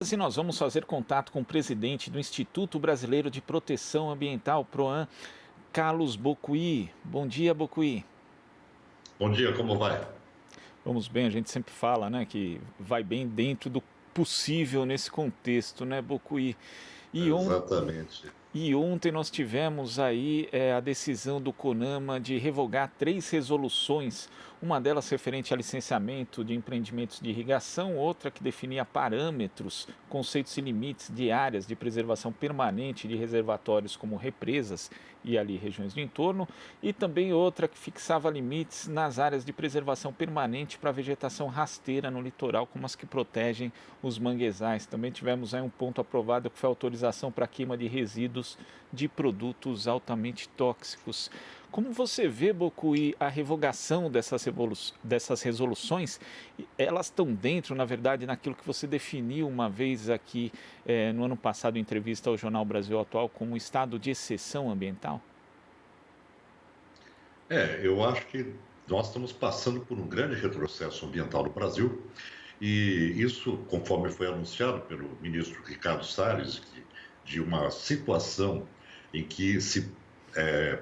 E nós vamos fazer contato com o presidente do Instituto Brasileiro de Proteção Ambiental, PROAN, Carlos Bocuí. Bom dia, Bocuí. Bom dia, como vai? Vamos bem, a gente sempre fala, né, que vai bem dentro do possível nesse contexto, né, Bocuí? E, on Exatamente. E ontem nós tivemos aí a decisão do CONAMA de revogar 3 resoluções, uma delas referente a licenciamento de empreendimentos de irrigação, outra que definia parâmetros, conceitos e limites de áreas de preservação permanente de reservatórios como represas e ali regiões do entorno, e também outra que fixava limites nas áreas de preservação permanente para vegetação rasteira no litoral, como as que protegem os manguezais. Também tivemos aí um ponto aprovado que foi a autorização para queima de resíduos de produtos altamente tóxicos. Como você vê, Bocuí, a revogação dessas resoluções? Elas estão dentro, na verdade, naquilo que você definiu uma vez aqui no ano passado em entrevista ao Jornal Brasil Atual como estado de exceção ambiental? Eu acho que nós estamos passando por um grande retrocesso ambiental no Brasil, e isso, conforme foi anunciado pelo ministro Ricardo Salles, de uma situação em que se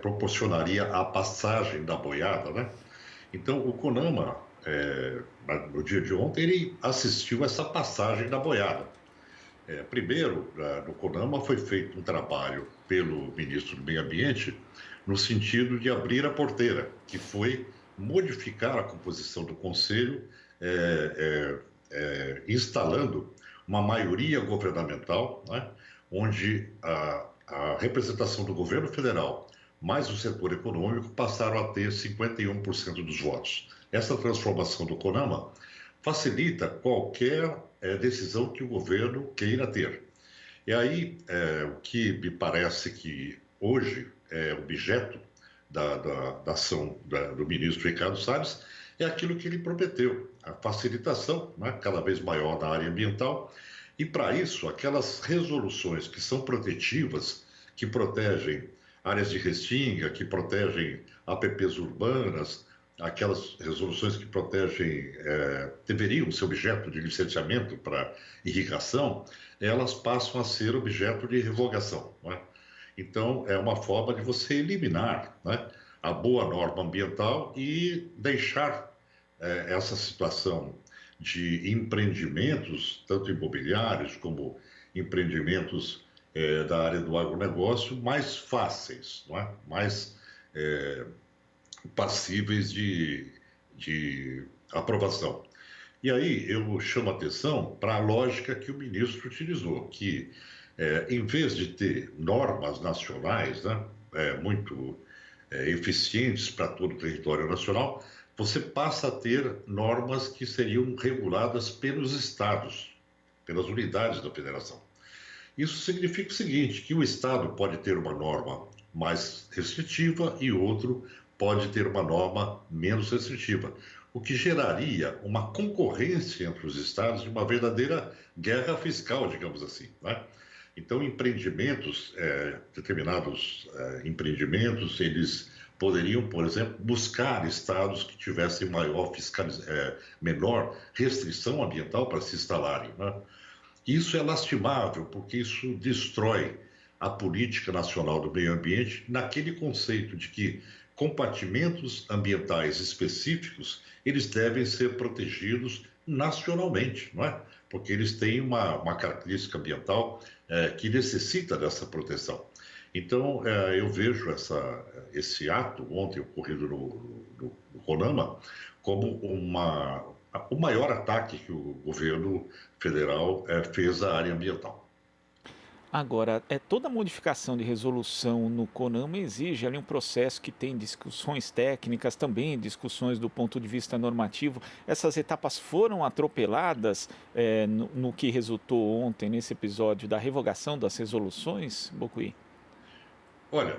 proporcionaria a passagem da boiada, né? Então, o CONAMA, no dia de ontem, ele assistiu essa passagem da boiada. Primeiro, no CONAMA foi feito um trabalho pelo ministro do Meio Ambiente no sentido de abrir a porteira, que foi modificar a composição do conselho, instalando uma maioria governamental, né, onde a representação do governo federal mais o setor econômico passaram a ter 51% dos votos. Essa transformação do CONAMA facilita qualquer decisão que o governo queira ter. E aí, o que me parece que hoje é objeto da ação do ministro Ricardo Salles é aquilo que ele prometeu, a facilitação, né, cada vez maior na área ambiental, e para isso, aquelas resoluções que são protetivas, que protegem áreas de restinga, que protegem APPs urbanas, aquelas resoluções que protegem, deveriam ser objeto de licenciamento para irrigação, elas passam a ser objeto de revogação, não é? Então, é uma forma de você eliminar, né, a boa norma ambiental e deixar essa situação de empreendimentos, tanto imobiliários como empreendimentos da área do agronegócio, mais fáceis, não é? Mais passíveis de aprovação. E aí eu chamo a atenção para a lógica que o ministro utilizou, que em vez de ter normas nacionais, né, muito eficientes para todo o território nacional, você passa a ter normas que seriam reguladas pelos estados, pelas unidades da federação. Isso significa o seguinte, que o estado pode ter uma norma mais restritiva e outro pode ter uma norma menos restritiva, o que geraria uma concorrência entre os estados e uma verdadeira guerra fiscal, digamos assim, né? Então, determinados empreendimentos, eles poderiam, por exemplo, buscar estados que tivessem menor restrição ambiental para se instalarem, né? Isso é lastimável, porque isso destrói a política nacional do meio ambiente naquele conceito de que compartimentos ambientais específicos, eles devem ser protegidos nacionalmente, não é? Porque eles têm uma característica ambiental que necessita dessa proteção. Então, eu vejo esse ato ontem ocorrido no CONAMA como o maior ataque que o governo federal fez à área ambiental. Agora, toda modificação de resolução no CONAMA exige ali um processo que tem discussões técnicas, também discussões do ponto de vista normativo. Essas etapas foram atropeladas no que resultou ontem nesse episódio da revogação das resoluções, Bocuí? Olha,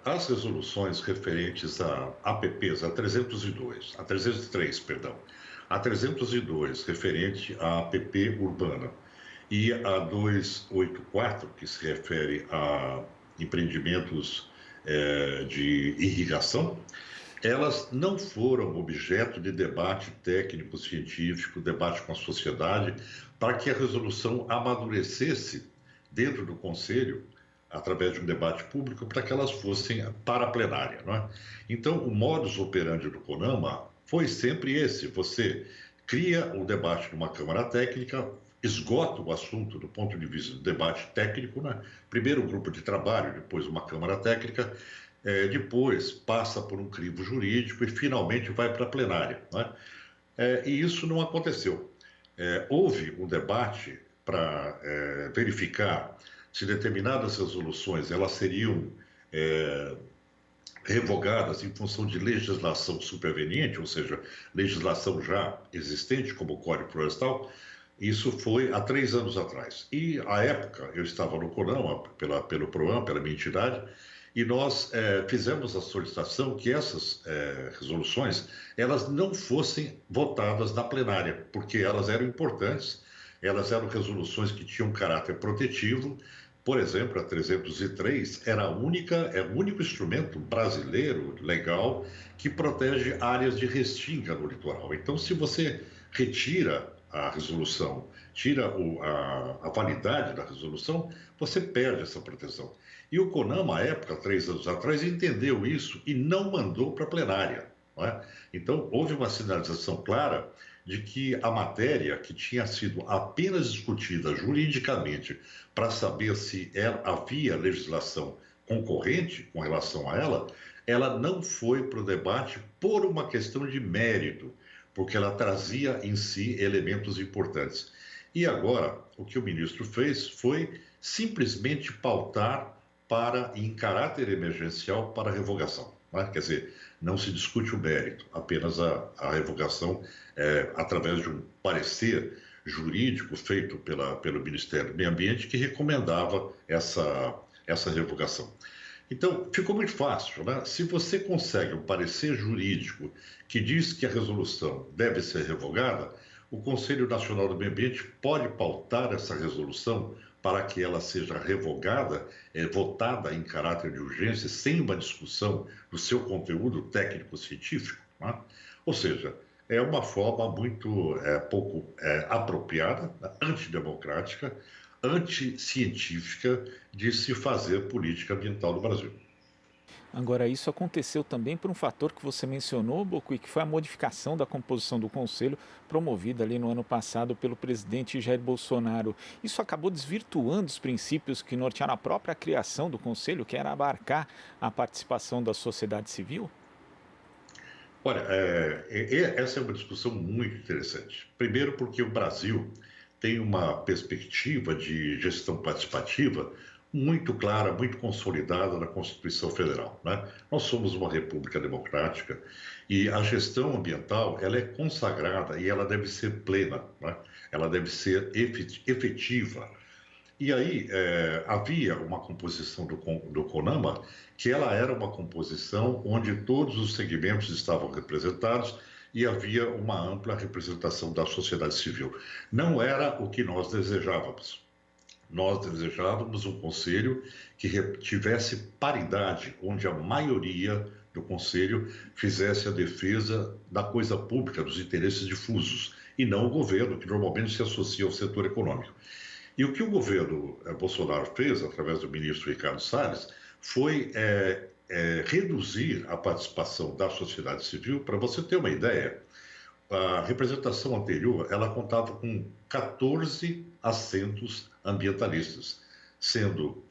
as resoluções referentes a APPs, a 303, perdão, a 302 referente à APP urbana e a 284, que se refere a empreendimentos de irrigação, elas não foram objeto de debate técnico-científico, debate com a sociedade, para que a resolução amadurecesse dentro do Conselho, através de um debate público, para que elas fossem para a plenária. Não é? Então, o modus operandi do CONAMA foi sempre esse: você cria o debate numa Câmara Técnica, esgota o assunto do ponto de vista do debate técnico, né? Primeiro um grupo de trabalho, depois uma Câmara Técnica, depois passa por um crivo jurídico e finalmente vai para a plenária. Né? E isso não aconteceu. Houve um debate para verificar se determinadas resoluções elas seriam revogadas em função de legislação superveniente, ou seja, legislação já existente, como o Código Florestal. Isso foi há 3 anos atrás. E, à época, eu estava no CONAMA, pelo PROAM, pela minha entidade, e nós fizemos a solicitação que essas resoluções elas não fossem votadas na plenária, porque elas eram importantes, elas eram resoluções que tinham caráter protetivo. Por exemplo, a 303 é o único instrumento brasileiro legal que protege áreas de restinga no litoral. Então, se você retira a resolução, tira a validade da resolução, você perde essa proteção. E o CONAMA, à época, 3 anos atrás, entendeu isso e não mandou para a plenária. Não é? Então, houve uma sinalização clara de que a matéria, que tinha sido apenas discutida juridicamente para saber se havia legislação concorrente com relação a ela não foi para o debate por uma questão de mérito, porque ela trazia em si elementos importantes. E agora, o que o ministro fez foi simplesmente pautar em caráter emergencial, para a revogação. Né? Quer dizer, não se discute o mérito, apenas a revogação através de um parecer jurídico feito pelo Ministério do Meio Ambiente que recomendava essa revogação. Então, ficou muito fácil, né? Se você consegue um parecer jurídico que diz que a resolução deve ser revogada, o Conselho Nacional do Meio Ambiente pode pautar essa resolução para que ela seja revogada, votada em caráter de urgência, sem uma discussão do seu conteúdo técnico-científico. Né? Ou seja, é uma forma muito pouco apropriada, antidemocrática, anticientífica de se fazer política ambiental no Brasil. Agora, isso aconteceu também por um fator que você mencionou, Bocui, que foi a modificação da composição do Conselho, promovida ali no ano passado pelo presidente Jair Bolsonaro. Isso acabou desvirtuando os princípios que nortearam a própria criação do Conselho, que era abarcar a participação da sociedade civil? Olha, essa é uma discussão muito interessante. Primeiro, porque o Brasil tem uma perspectiva de gestão participativa muito clara, muito consolidada na Constituição Federal. Né? Nós somos uma república democrática e a gestão ambiental ela é consagrada e ela deve ser plena, né? Ela deve ser efetiva. E aí havia uma composição do CONAMA que ela era uma composição onde todos os segmentos estavam representados e havia uma ampla representação da sociedade civil. Não era o que nós desejávamos. Nós desejávamos um conselho que tivesse paridade, onde a maioria do conselho fizesse a defesa da coisa pública, dos interesses difusos, e não o governo, que normalmente se associa ao setor econômico. E o que o governo Bolsonaro fez, através do ministro Ricardo Salles, foi reduzir a participação da sociedade civil. Para você ter uma ideia, a representação anterior ela contava com 14 assentos ambientalistas, sendo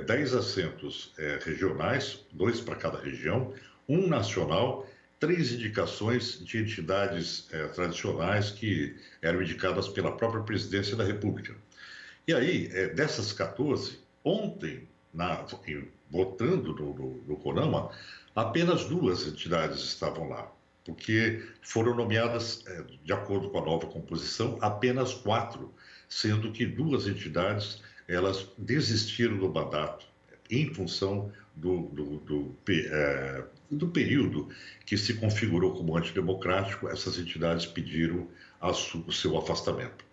10 assentos regionais, 2 para cada região, um nacional, 3 indicações de entidades tradicionais que eram indicadas pela própria presidência da República. E aí, dessas 14, ontem, votando no CONAMA, apenas 2 entidades estavam lá, porque foram nomeadas, de acordo com a nova composição, apenas 4, sendo que 2 entidades elas desistiram do mandato em função do período que se configurou como antidemocrático. Essas entidades pediram o seu afastamento.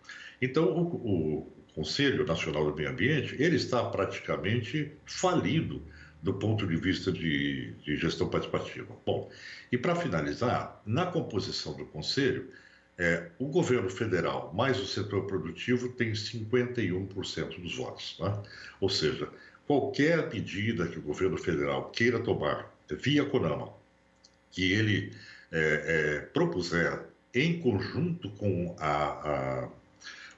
Então, o Conselho Nacional do Meio Ambiente ele está praticamente falido do ponto de vista de gestão participativa. Bom, e para finalizar, na composição do Conselho, o governo federal mais o setor produtivo tem 51% dos votos, né? Ou seja, qualquer medida que o governo federal queira tomar via CONAMA, que ele propuser em conjunto com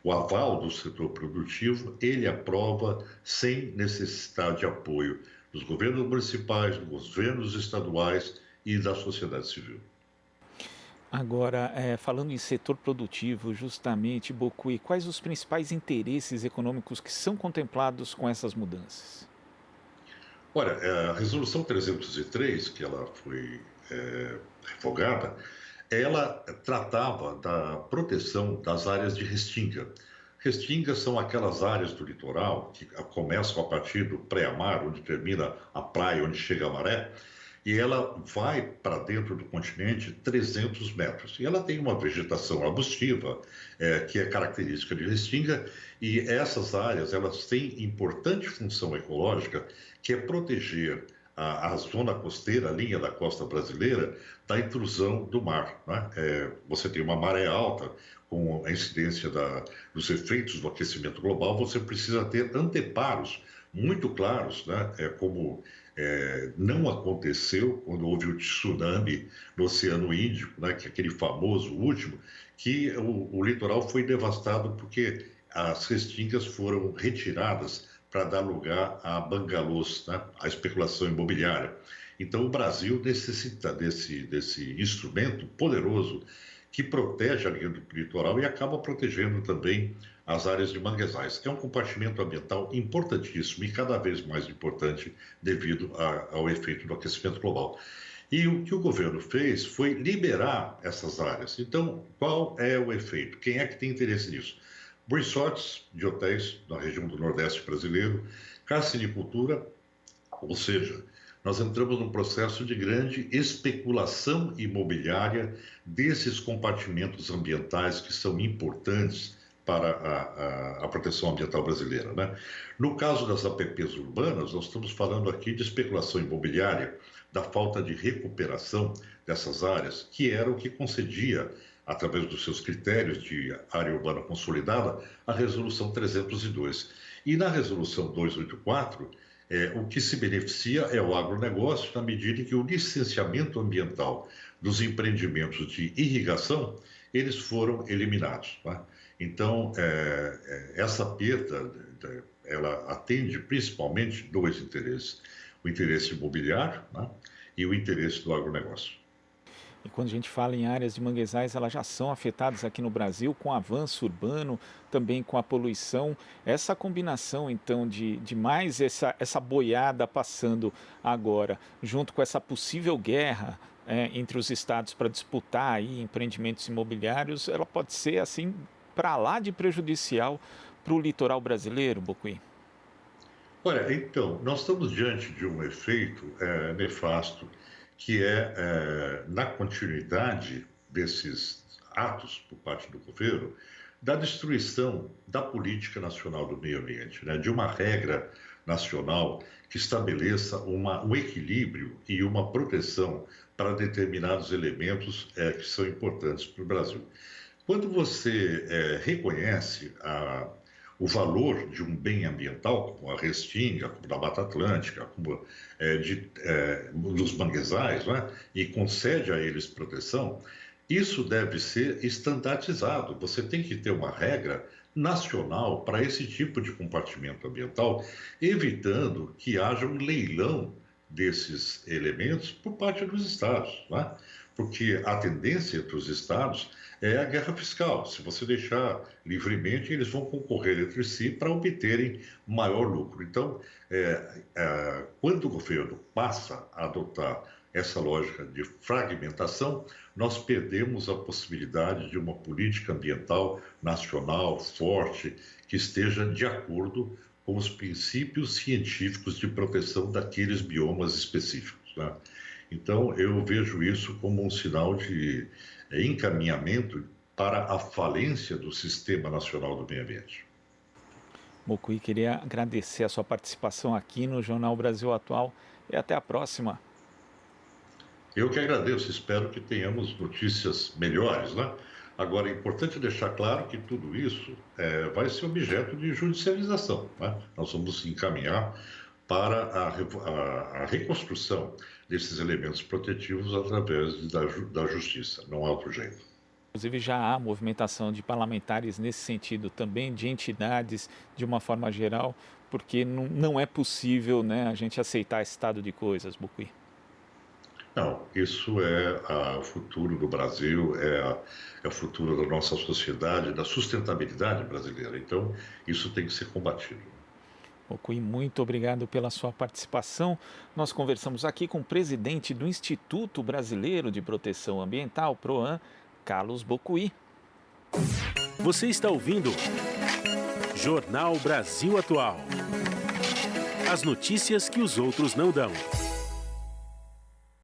o aval do setor produtivo, ele aprova sem necessidade de apoio dos governos municipais, dos governos estaduais e da sociedade civil. Agora, falando em setor produtivo, justamente, Bocui, quais os principais interesses econômicos que são contemplados com essas mudanças? Olha, a Resolução 303, que ela foi revogada, ela tratava da proteção das áreas de restinga. Restingas são aquelas áreas do litoral que começam a partir do pré-mar, onde termina a praia, onde chega a maré, e ela vai para dentro do continente 300 metros. E ela tem uma vegetação arbustiva, que é característica de restinga, e essas áreas elas têm importante função ecológica, que é proteger a zona costeira, a linha da costa brasileira, da intrusão do mar, né? Você tem uma maré alta, com a incidência dos efeitos do aquecimento global, você precisa ter anteparos muito claros, né? Como não aconteceu quando houve o tsunami no Oceano Índico, né? Que é aquele famoso último, que o litoral foi devastado porque as restingas foram retiradas para dar lugar a bangalôs, né? A especulação imobiliária. Então, o Brasil necessita desse instrumento poderoso que protege a linha do litoral e acaba protegendo também as áreas de manguezais. É um compartimento ambiental importantíssimo e cada vez mais importante devido ao efeito do aquecimento global. E o que o governo fez foi liberar essas áreas. Então, qual é o efeito? Quem é que tem interesse nisso? Resorts de hotéis na região do Nordeste brasileiro, carcinicultura, ou seja, nós entramos num processo de grande especulação imobiliária desses compartimentos ambientais que são importantes para a proteção ambiental brasileira, né? No caso das APPs urbanas, nós estamos falando aqui de especulação imobiliária, da falta de recuperação dessas áreas, que era o que concedia, através dos seus critérios de área urbana consolidada, a Resolução 302. E na Resolução 284, o que se beneficia é o agronegócio, na medida em que o licenciamento ambiental dos empreendimentos de irrigação, eles foram eliminados, tá? Então, essa perda, ela atende principalmente dois interesses: o interesse imobiliário, né, e o interesse do agronegócio. E quando a gente fala em áreas de manguezais, elas já são afetadas aqui no Brasil com o avanço urbano, também com a poluição. Essa combinação, então, de mais essa boiada passando agora, junto com essa possível guerra entre os estados para disputar aí empreendimentos imobiliários, ela pode ser, assim, para lá de prejudicial para o litoral brasileiro, Bocuí? Olha, então, nós estamos diante de um efeito nefasto, que na continuidade desses atos por parte do governo, da destruição da política nacional do meio ambiente, né? De uma regra nacional que estabeleça um equilíbrio e uma proteção para determinados elementos que são importantes para o Brasil. Quando você reconhece o valor de um bem ambiental, como a restinga, como da Mata Atlântica, como dos manguezais, né, e concede a eles proteção, isso deve ser estandartizado. Você tem que ter uma regra nacional para esse tipo de compartimento ambiental, evitando que haja um leilão desses elementos por parte dos estados, né? Porque a tendência entre os estados é a guerra fiscal. Se você deixar livremente, eles vão concorrer entre si para obterem maior lucro. Então, quando o governo passa a adotar essa lógica de fragmentação, nós perdemos a possibilidade de uma política ambiental nacional forte que esteja de acordo com os princípios científicos de proteção daqueles biomas específicos, né? Então, eu vejo isso como um sinal de encaminhamento para a falência do Sistema Nacional do Meio Ambiente. Mocuí, queria agradecer a sua participação aqui no Jornal Brasil Atual. e até a próxima. Eu que agradeço, espero que tenhamos notícias melhores, né? Agora, é importante deixar claro que tudo isso vai ser objeto de judicialização, né? Nós vamos encaminhar para a reconstrução desses elementos protetivos através da justiça, não há outro jeito. Inclusive já há movimentação de parlamentares nesse sentido também, de entidades de uma forma geral, porque não é possível, né, a gente aceitar esse estado de coisas, Bucuí. Não, isso é o futuro do Brasil, é o futuro da nossa sociedade, da sustentabilidade brasileira. Então, isso tem que ser combatido. Bucuí, muito obrigado pela sua participação. Nós conversamos aqui com o presidente do Instituto Brasileiro de Proteção Ambiental, PROAM, Carlos Bucuí. Você está ouvindo Jornal Brasil Atual. As notícias que os outros não dão.